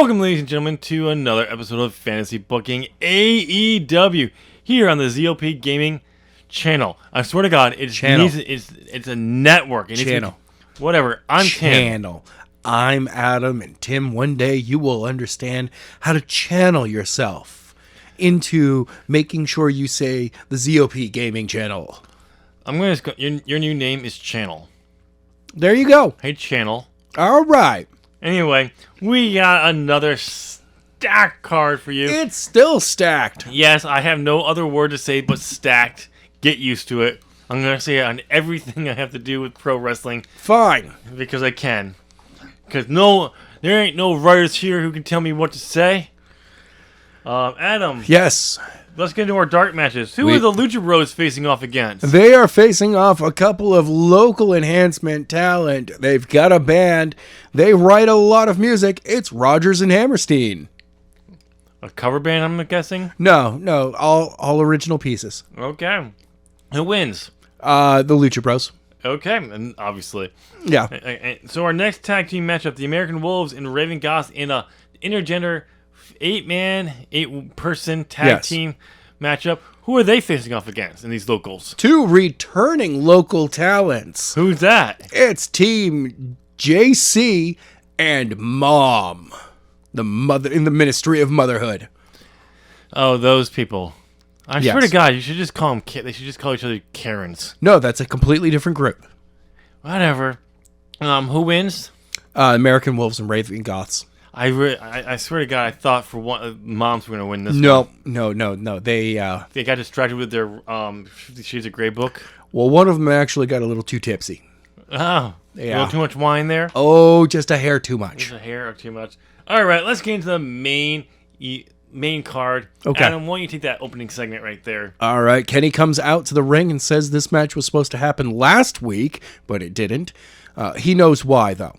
Welcome, ladies and gentlemen, to another episode of Fantasy Booking AEW here on the ZOP Gaming channel. I swear to God, it's a network. Channel. Whatever. I'm Channel. I'm Adam, and Tim, one day you will understand how to channel yourself into making sure you say the ZOP Gaming channel. I'm going to... Your new name is Channel. There you go. Hey, Channel. All right. Anyway, we got another stacked card for you. It's still stacked. Yes, I have no other word to say but stacked. Get used to it. I'm going to say it on everything I have to do with pro wrestling. Fine. Because I can. Because there ain't no writers here who can tell me what to say. Adam. Yes. Let's get into our dark matches. Who are the Lucha Bros facing off against? They are facing off a couple of local enhancement talent. They've got a band. They write a lot of music. It's Rogers and Hammerstein. A cover band, I'm guessing? No, all original pieces. Okay. Who wins? The Lucha Bros. Okay, and obviously. Yeah. So our next tag team matchup, the American Wolves and Raven Goss in a intergender 8-person tag team matchup. Who are they facing off against in these locals? Two returning local talents. Who's that? It's Team JC and Mom, the mother in the Ministry of Motherhood. Oh, those people. I swear to God, you should just call them. They should just call each other Karens. No, that's a completely different group. Whatever. Who wins? American Wolves and Raven Goths. I swear to God, I thought for one Moms were going to win this one. No. They got distracted with their 50 Shades of Grey book. Well, one of them actually got a little too tipsy. Oh. Yeah. A little too much wine there? Oh, just a hair too much. Just a hair or too much. All right, let's get into the main card. Okay. Adam, why don't you take that opening segment right there? All right. Kenny comes out to the ring and says this match was supposed to happen last week, but it didn't. He knows why, though.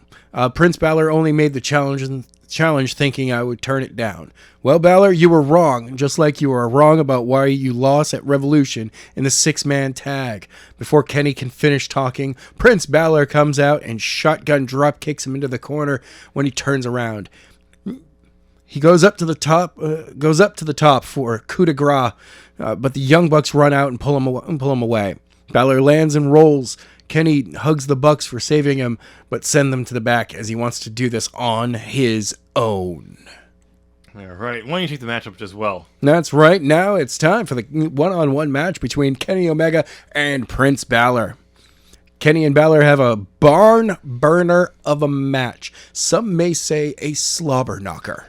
Prince Balor only made the challenge thinking I would turn it down. Well, Balor, you were wrong, just like you were wrong about why you lost at Revolution in the 6-man tag. Before Kenny can finish talking, Prince Balor comes out and shotgun drop kicks him into the corner when he turns around. He goes up to the top for a coup de grace, but the Young Bucks run out and pull him away. Balor lands and rolls. Kenny hugs the Bucks for saving him, but send them to the back as he wants to do this on his own. All right. Why don't you take the matchup as well? That's right. Now it's time for the one-on-one match between Kenny Omega and Prince Balor. Kenny and Balor have a barn burner of a match. Some may say a slobber knocker.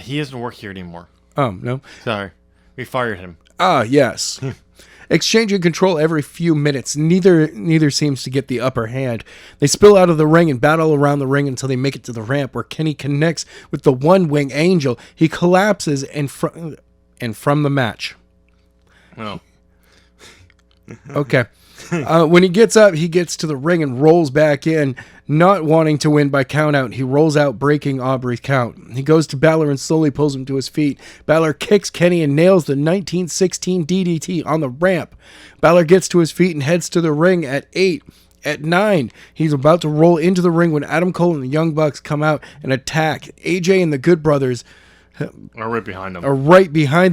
He doesn't work here anymore. Oh, no? Sorry. We fired him. Ah, yes. Exchanging control every few minutes. Neither seems to get the upper hand. They spill out of the ring and battle around the ring until they make it to the ramp where Kenny connects with the one-wing angel. He collapses and from the match. Oh. Okay. When he gets up, he gets to the ring and rolls back in, not wanting to win by countout. He rolls out, breaking Aubrey's count. He goes to Balor and slowly pulls him to his feet. Balor kicks Kenny and nails the 1916 DDT on the ramp. Balor gets to his feet and heads to the ring at 8. At 9, he's about to roll into the ring when Adam Cole and the Young Bucks come out and attack. AJ and the Good Brothers are right behind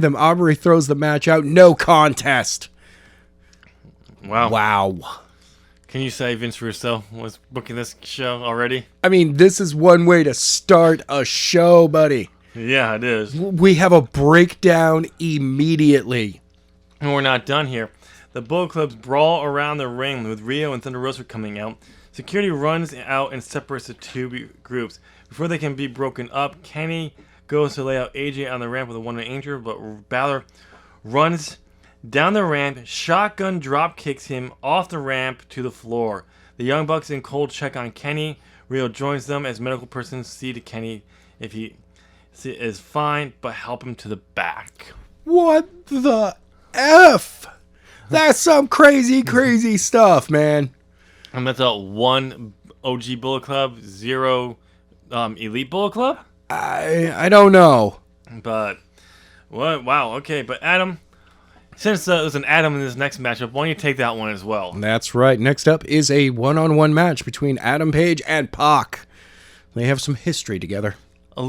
them. Aubrey throws the match out. No contest. Wow. Can you say Vince Russo was booking this show already? I mean, this is one way to start a show, buddy. Yeah, it is. We have a breakdown immediately. And we're not done here. The Bullet Clubs brawl around the ring with Rio and Thunder Rosa coming out. Security runs out and separates the two groups. Before they can be broken up, Kenny goes to lay out AJ on the ramp with a one-man angel, but Balor runs down the ramp, shotgun drop kicks him off the ramp to the floor. The Young Bucks and Cole check on Kenny. Rio joins them as medical persons see to Kenny if he is fine, but help him to the back. What the F? That's some crazy stuff, man. And that's a 1 OG Bullet Club, 0 Elite Bullet Club? I don't know. But, what? Wow, okay. But Adam... Since there's an Adam in this next matchup, why don't you take that one as well? That's right. Next up is a one-on-one match between Adam Page and Pac. They have some history together.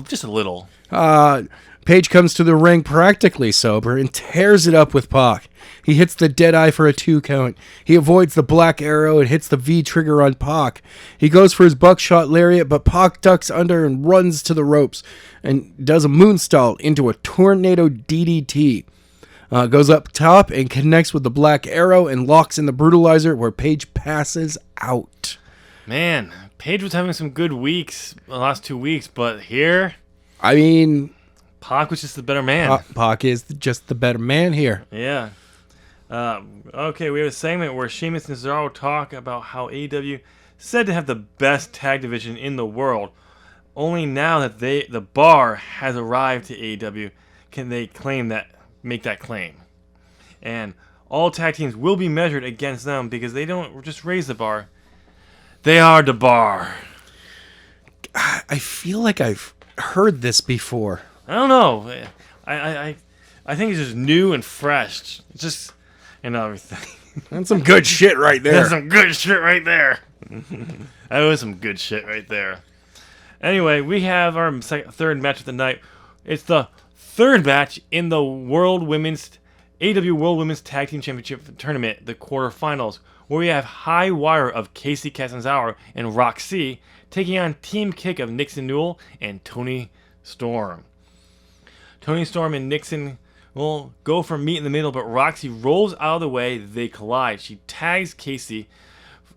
Just a little. Page comes to the ring practically sober and tears it up with Pac. He hits the dead eye for a 2 count. He avoids the black arrow and hits the V trigger on Pac. He goes for his buckshot lariat, but Pac ducks under and runs to the ropes and does a moonsault into a tornado DDT. Goes up top and connects with the black arrow and locks in the brutalizer where Page passes out. Man, Page was having some good weeks the last 2 weeks, but here, I mean, Pac was just the better man. Pac is just the better man here. Yeah. Okay, we have a segment where Sheamus and Cesaro talk about how AEW said to have the best tag division in the world. Only now that the bar has arrived to AEW can they make that claim. And all tag teams will be measured against them because they don't just raise the bar. They are the bar. I feel like I've heard this before. I don't know. I think it's just new and fresh. It's just, everything. That's some good shit right there. That's some good shit right there. That was some good shit right there. Anyway, we have our third match of the night. It's the third match in the AEW World Women's Tag Team Championship Tournament, the quarterfinals, where we have High Wire of Kacy Catanzaro and Rok-C taking on Team Kick of Nixon Newell and Toni Storm. Toni Storm and Nixon will go for meet in the middle, but Rok-C rolls out of the way. They collide. She tags Kacy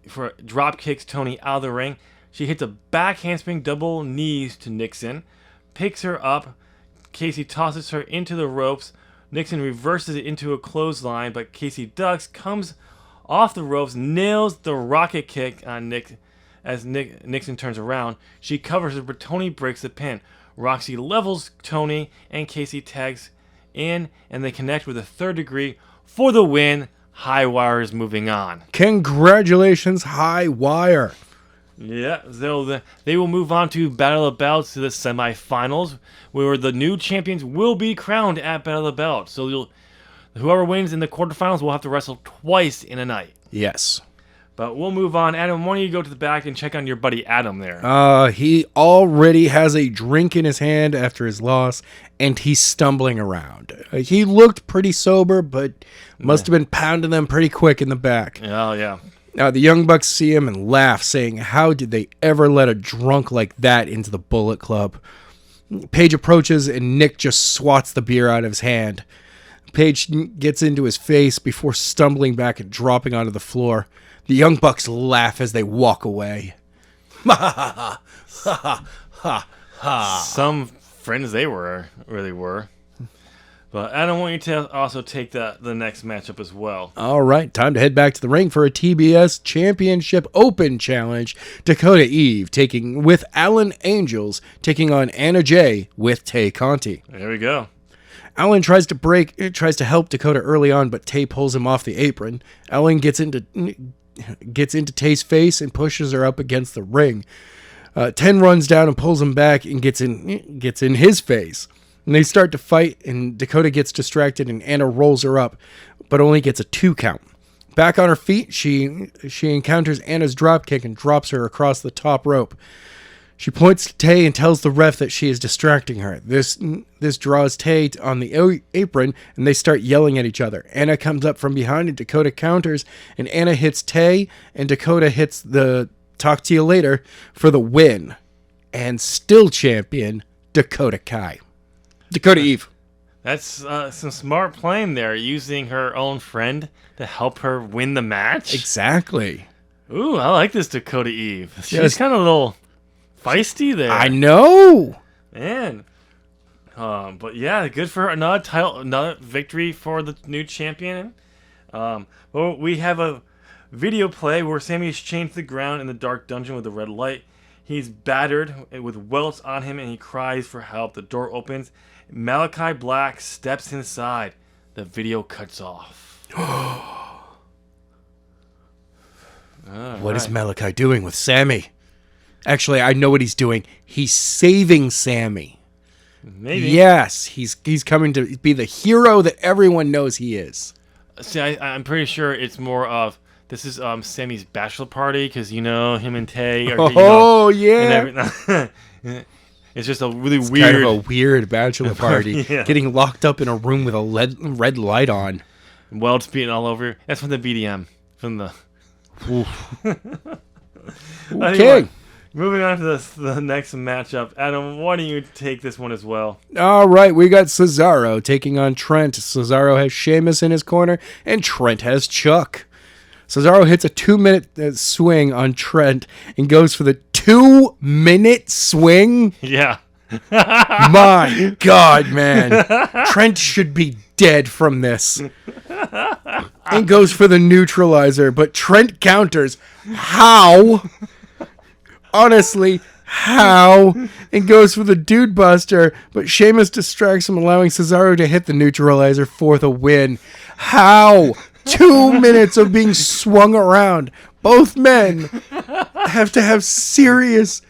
for drop kicks Toni out of the ring. She hits a back handspring double knees to Nixon, picks her up. Kacy tosses her into the ropes. Nixon reverses it into a clothesline, but Kacy ducks, comes off the ropes, nails the rocket kick on Nick as Nixon turns around. She covers her, but Toni breaks the pin. Rok-C levels Toni, and Kacy tags in, and they connect with a third degree for the win. High Wire is moving on. Congratulations, High Wire. Yeah, they will move on to Battle of the Belts to the semifinals, where the new champions will be crowned at Battle of the Belts. So whoever wins in the quarterfinals will have to wrestle twice in a night. Yes. But we'll move on. Adam, why don't you go to the back and check on your buddy Adam there? He already has a drink in his hand after his loss, and he's stumbling around. He looked pretty sober, but must have been pounding them pretty quick in the back. Oh, yeah. Now, the Young Bucks see him and laugh, saying, how did they ever let a drunk like that into the Bullet Club? Page approaches, and Nick just swats the beer out of his hand. Page gets into his face before stumbling back and dropping onto the floor. The Young Bucks laugh as they walk away. Some friends they really were. But I don't want you to also take the next matchup as well. All right, time to head back to the ring for a TBS Championship Open Challenge. Dakota Eve with Alan Angels taking on Anna Jay with Tay Conti. There we go. Alan tries to help Dakota early on, but Tay pulls him off the apron. Alan gets into Tay's face and pushes her up against the ring. 10 runs down and pulls him back and gets in his face. And they start to fight, and Dakota gets distracted, and Anna rolls her up, but only gets a 2 count. Back on her feet, she encounters Anna's dropkick and drops her across the top rope. She points to Tay and tells the ref that she is distracting her. This draws Tay on the apron, and they start yelling at each other. Anna comes up from behind, and Dakota counters, and Anna hits Tay, and Dakota hits the talk to you later for the win. And still champion, Dakota Eve. That's some smart playing there, using her own friend to help her win the match. Exactly. Ooh, I like this Dakota Eve. She's kind of a little feisty there. I know. Man. But yeah, good for her. Another victory for the new champion. Well, we have a video play where Sammy is chained to the ground in the dark dungeon with a red light. He's battered with welts on him, and he cries for help. The door opens. Malachi Black steps inside. The video cuts off. What is Malachi doing with Sammy? Actually, I know what he's doing. He's saving Sammy. Maybe. Yes, he's coming to be the hero that everyone knows he is. See, I'm pretty sure it's more of this is Sammy's bachelor party because him and Tay are. Oh yeah. It's just a really It's weird. kind of a weird bachelor party. Yeah. Getting locked up in a room with a red light on. Weld speeding all over. That's from the BDM. From the. Okay. Anyway, moving on to the next matchup. Adam, why don't you take this one as well? All right, we got Cesaro taking on Trent. Cesaro has Sheamus in his corner, and Trent has Chuck. Cesaro hits a 2-minute swing on Trent and goes for the 2-minute swing. Yeah. My God, man. Trent should be dead from this. And goes for the neutralizer, but Trent counters. How? Honestly, how? And goes for the dude buster, but Sheamus distracts him, allowing Cesaro to hit the neutralizer for the win. How? 2 minutes of being swung around. Both men have to have serious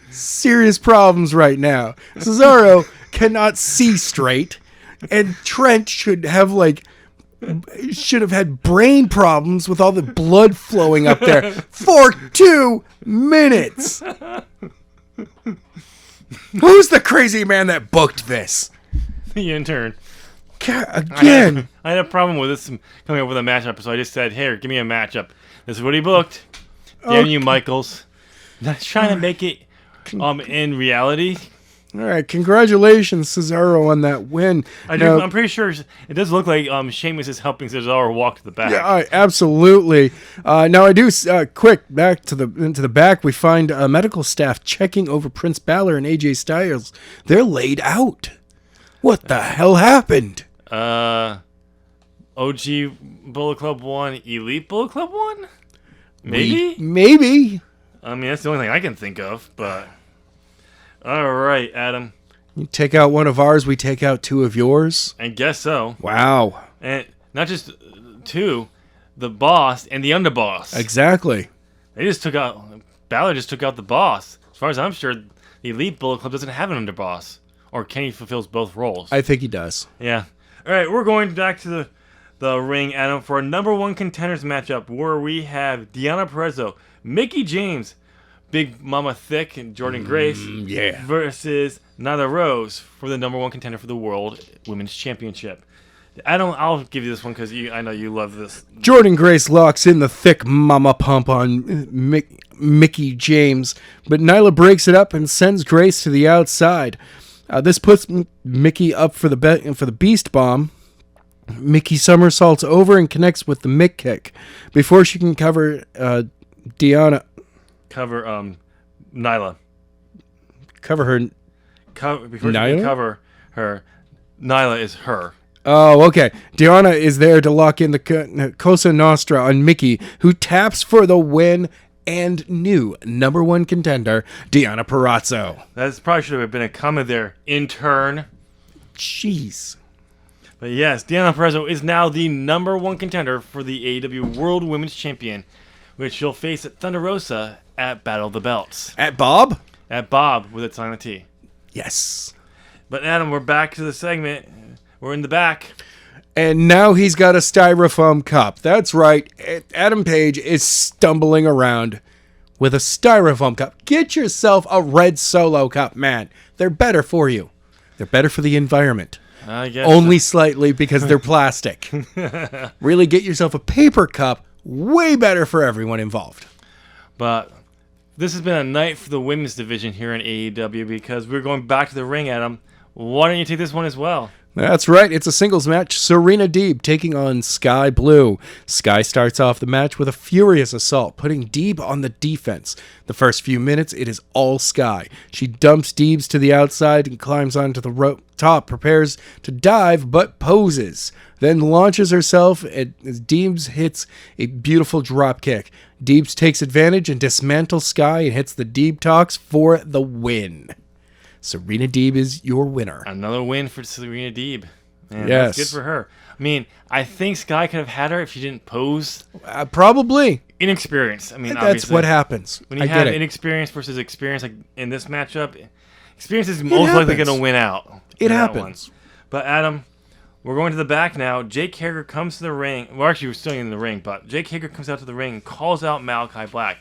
problems right now. Cesaro cannot see straight, and Trent should have had brain problems with all the blood flowing up there for 2 minutes. Who's the crazy man that booked this? The intern. Again. I had a problem with this coming up with a matchup, so I just said, "Here, give me a matchup." This is what he booked. Damn you, Michaels. Not trying to make it in reality. All right, congratulations, Cesaro, on that win. I'm pretty sure it does look like Sheamus is helping Cesaro walk to the back. Yeah, absolutely. Now I do quick back to the back. We find medical staff checking over Prince Balor and AJ Styles. They're laid out. What the hell happened? OG Bullet Club 1, Elite Bullet Club 1? Maybe? Maybe. I mean, that's the only thing I can think of, but... Alright, Adam. You take out one of ours, we take out two of yours? I guess so. Wow. And not just two, the boss and the underboss. Exactly. Balor just took out the boss. As far as I'm sure, the Elite Bullet Club doesn't have an underboss. Or Kenny fulfills both roles. I think he does. Yeah. Alright, we're going back to the ring, Adam, for a number one contenders matchup where we have Deonna Purrazzo, Mickie James, Big Mama Thick, and Jordynne Grace versus Nyla Rose for the number one contender for the World Women's Championship. I'll give you this one because I know you love this. Jordynne Grace locks in the thick mama pump on Mickie James, but Nyla breaks it up and sends Grace to the outside. This puts Mickie up for the Beast Bomb. Mickie somersaults over and connects with the Mick Kick before she can cover Deonna. Cover Nyla. Cover her. Before Nyla? she can cover her, Nyla is her. Oh, okay. Deonna is there to lock in the Cosa Nostra on Mickie, who taps for the win and new number one contender, Deonna Purrazzo. That probably should have been a comment there, intern. Jeez. But yes, Deonna Purrazzo is now the number one contender for the AEW World Women's Champion, which she'll face at Thunder Rosa at Battle of the Belts. At Bob? At Bob with a silent T. Yes. But Adam, we're back to the segment. We're in the back. And now he's got a styrofoam cup. That's right. Adam Page is stumbling around with a styrofoam cup. Get yourself a red Solo cup, man. They're better for you. They're better for the environment. I guess Only slightly because they're plastic. Really get yourself a paper cup. Way better for everyone involved. But this has been a night for the women's division here in AEW because we're going back to the ring, Adam. Why don't you take this one as well? That's right. It's a singles match. Serena Deeb taking on Sky Blue. Sky starts off the match with a furious assault, putting Deeb on the defense. The first few minutes, it is all Sky. She dumps Deebs to the outside and climbs onto the top, prepares to dive, but poses. Then launches herself as Deebs hits a beautiful drop kick. Deebs takes advantage and dismantles Sky and hits the Deeb Talks for the win. Serena Deeb is your winner. Another win for Serena Deeb. Man, yes. That's good for her. I mean, I think Sky could have had her if she didn't pose. Probably. Inexperience. I mean, That's obviously. what happens. When you have inexperience versus experience, like in this matchup, experience is most likely going to win out. It happens. But Adam, we're going to the back now. Jake Hager comes to the ring. Well, actually, we're still in the ring, but Jake Hager comes out to the ring and calls out Malachi Black.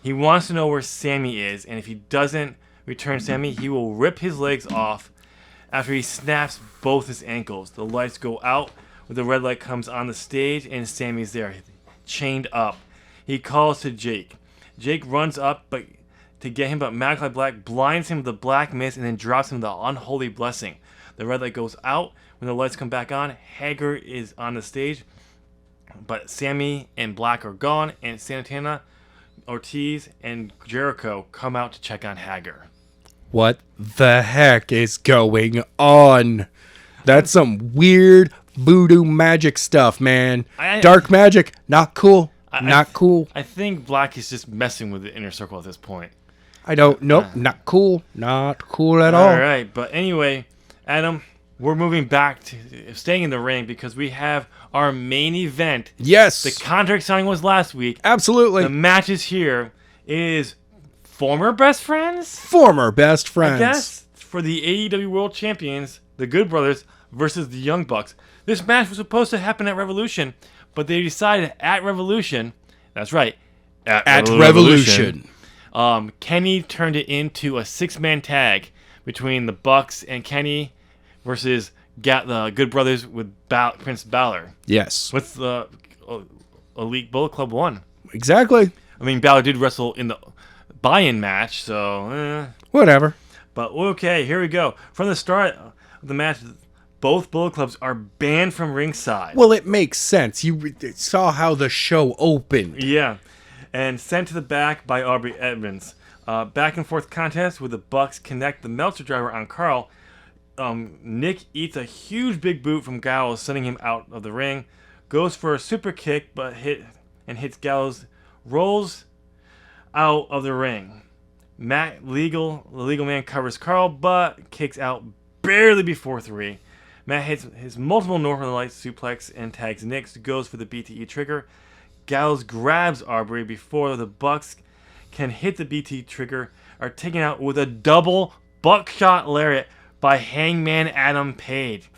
He wants to know where Sammy is, and if he doesn't returns Sammy, he will rip his legs off after he snaps both his ankles. The lights go out when the red light comes on the stage, and Sammy's there, chained up. He calls to Jake. Jake runs up to get him, but Malachi Black blinds him with the black mist and then drops him the unholy blessing. The red light goes out. When the lights come back on, Hager is on the stage, but Sammy and Black are gone, and Santana, Ortiz, and Jericho come out to check on Hager. What the heck is going on? That's some weird voodoo magic stuff, man. Dark magic, not cool. Not cool. I think Black is just messing with the inner circle at this point. I don't. Nope. Not cool. Not cool at all. All right. But anyway, Adam, we're moving back to staying in the ring because we have our main event. Yes. The contract signing was last week. Absolutely. The match is here. It is former best friends? Former best friends. I guess. For the AEW World Champions, the Good Brothers versus the Young Bucks. This match was supposed to happen at Revolution, but they decided at Revolution, that's right, at Revolution. Kenny turned it into a 6-man tag between the Bucks and Kenny versus the Good Brothers with Prince Balor. Yes. With the Elite Bullet Club 1. Exactly. I mean, Balor did wrestle in the buy-in match, so... Whatever. But okay, here we go. From the start of the match, both Bullet Clubs are banned from ringside. Well, it makes sense. You saw how the show opened. Yeah. And sent to the back by Aubrey Edmonds. Back and forth contest where the Bucks connect the Meltzer driver on Carl. Nick eats a huge big boot from Gallows, sending him out of the ring. Goes for a super kick, but hits Gallows. Rolls out of the ring. The legal man covers Carl, but kicks out barely before 3. Matt hits his multiple Northern Lights suplex and tags Nick, goes for the BTE trigger. Gallows grabs Aubrey before the Bucks can hit the BTE trigger, are taken out with a double buckshot lariat by Hangman Adam Page.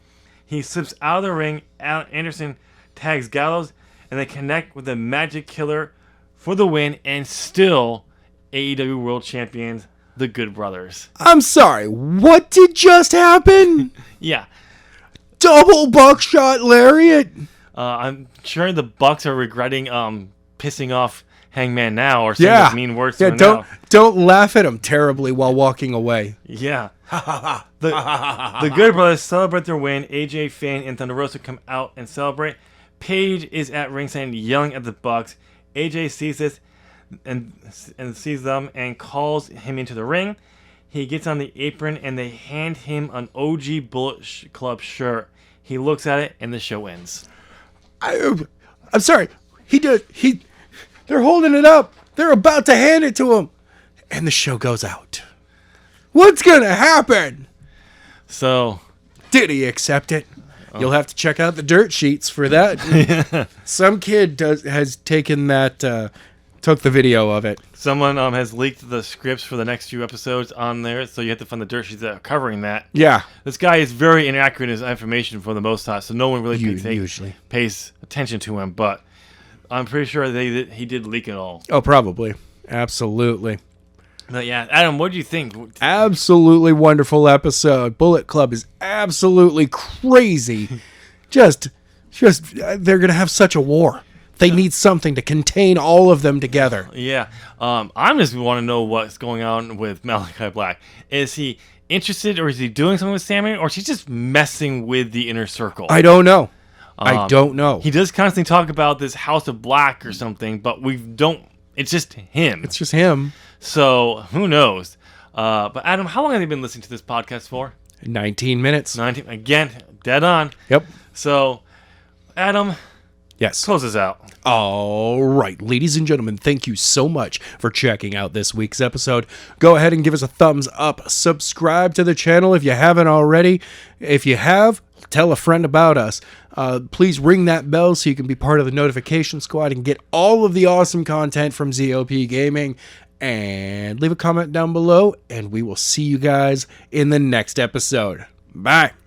He slips out of the ring, Anderson tags Gallows, and they connect with the Magic Killer for the win, and still AEW World Champions, the Good Brothers. I'm sorry, what did just happen? Yeah. Double buckshot lariat. I'm sure the Bucks are regretting pissing off Hangman now or saying mean words to him now. Don't laugh at him terribly while walking away. Yeah. The Good Brothers celebrate their win. AJ, Finn, and Thunder Rosa come out and celebrate. Paige is at ringside yelling at the Bucks. AJ sees this and sees them and calls him into the ring. He gets on the apron and they hand him an OG Bullet Club shirt. He looks at it and the show ends. I'm sorry. They're holding it up. They're about to hand it to him. And the show goes out. What's going to happen? So, did he accept it? You'll have to check out the dirt sheets for that. Some kid has taken that, took the video of it. Someone has leaked the scripts for the next few episodes on there, so you have to find the dirt sheets that are covering that. Yeah. This guy is very inaccurate in his information for the most part, so no one really usually pays attention to him, but I'm pretty sure he did leak it all. Oh, probably. Absolutely. But yeah, Adam, what do you think? Absolutely wonderful episode. Bullet Club is absolutely crazy. Just they're going to have such a war. They need something to contain all of them together. Yeah. I just want to know what's going on with Malachi Black. Is he interested, or is he doing something with Sammy, or is he just messing with the inner circle? I don't know. I don't know. He does constantly talk about this House of Black or something, but it's just him. It's just him. So, who knows? But Adam, how long have you been listening to this podcast for? 19 minutes. 19, again, dead on. Yep. So, Adam, yes, close us out. All right, ladies and gentlemen, thank you so much for checking out this week's episode. Go ahead and give us a thumbs up. Subscribe to the channel if you haven't already. If you have, tell a friend about us. Please ring that bell so you can be part of the notification squad and get all of the awesome content from ZOP Gaming. And leave a comment down below, and we will see you guys in the next episode. Bye.